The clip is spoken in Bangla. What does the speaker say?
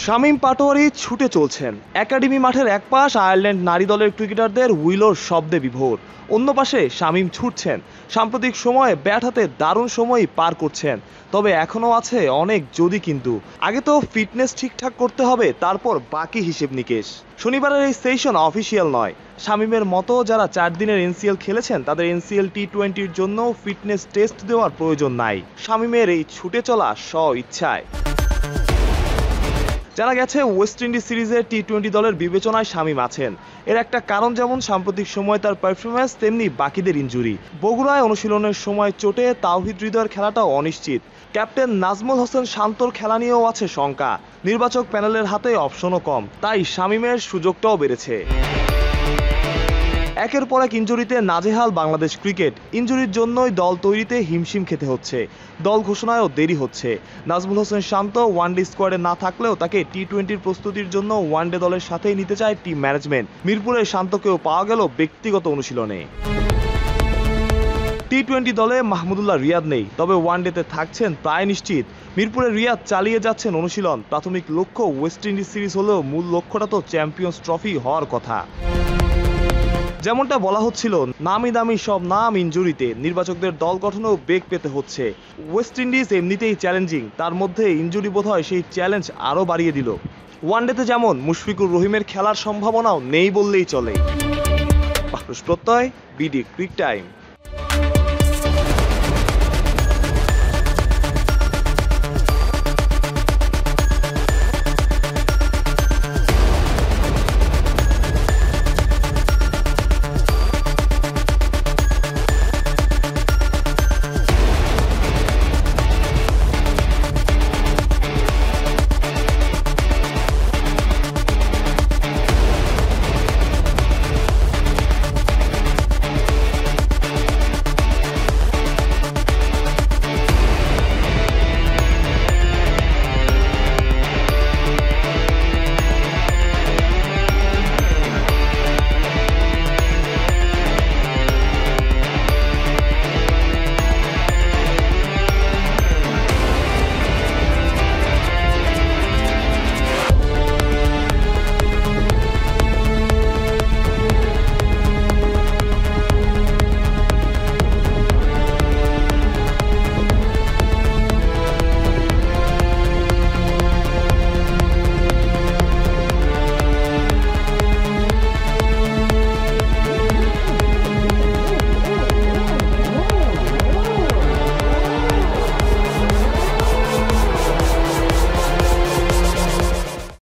শামীম পাটোয়ারি ছুটে চলছেন। একাডেমি মাঠের এক পাশ আয়ারল্যান্ড নারী দলের ক্রিকেটারদের হুইলোর শব্দে বিভোর, অন্য পাশে শামীম ছুটছেন। সাম্প্রতিক সময়ে ব্যাট হাতে দারুণ সময়ই পার করছেন, তবে এখনও আছে অনেক যদি কিন্তু। আগে তো ফিটনেস ঠিকঠাক করতে হবে, তারপর বাকি হিসেব নিকেশ। শনিবারের এই সেশন অফিসিয়াল নয়। শামীমের মতো যারা 4 দিনের এনসিএল খেলেছেন তাদের এনসিএল টি-20-র জন্য ফিটনেস টেস্ট দেওয়ার প্রয়োজন নাই। শামীমের এই ছুটে চলা স্ব ইচ্ছায়। জানা গেছে ওয়েস্ট ইন্ডিজ সিরিজের টি-20 দলের বিবেচনায় শামীম আছেন। এর একটা কারণ যেমন সাম্প্রতিক সময় তার পারফরম্যান্স, তেমনি বাকিদের ইনজুরি। বগুড়ায় অনুশীলনের সময় চোটে তাওহিদ হৃদয়ের খেলাটাও অনিশ্চিত। ক্যাপ্টেন নাজমুল হোসেন শান্তর খেলা নিয়েও আছে শঙ্কা। নির্বাচক প্যানেলের হাতে অপশনও কম, তাই শামীমের সুযোগটাও বেড়েছে। একের পর এক ইনজুরিতে নাজেহাল বাংলাদেশ ক্রিকেট। ইনজুরির জন্যই দল তৈরিতে হিমশিম খেতে হচ্ছে, দল ঘোষণায়ও দেরি হচ্ছে। নাজমুল হোসেন শান্ত ওয়ানডে স্কোয়াডে না থাকলেও তাকে টি-20-র প্রস্তুতির জন্য ওয়ানডে দলের সাথেই নিতে চায় টিম ম্যানেজমেন্ট। মিরপুরের শান্তকেও পাওয়া গেল ব্যক্তিগত অনুশীলনে। টি-20 দলে মাহমুদুল্লাহ রিয়াদ নেই, তবে ওয়ানডেতে থাকছেন প্রায় নিশ্চিত। মিরপুরের রিয়াদ চালিয়ে যাচ্ছেন অনুশীলন। প্রাথমিক লক্ষ্য ওয়েস্ট ইন্ডিজ সিরিজ হলেও মূল লক্ষ্যটা তো চ্যাম্পিয়ন্স ট্রফি হওয়ার কথা। যেমনটা বলা হচ্ছিল, নামি দামি সব নাম ইনজুরিতে। নির্বাচকদের দল গঠনেও বেগ পেতে হচ্ছে। ওয়েস্ট ইন্ডিজ এমনিতেই চ্যালেঞ্জিং, তার মধ্যে ইনজুরি বোধহয় সেই চ্যালেঞ্জ আরও বাড়িয়ে দিল। ওয়ানডেতে যেমন মুশফিকুর রহিমের খেলার সম্ভাবনাও নেই বললেই চলে। পারুষ প্রত্যয়, বিডি ক্রিক টাইম।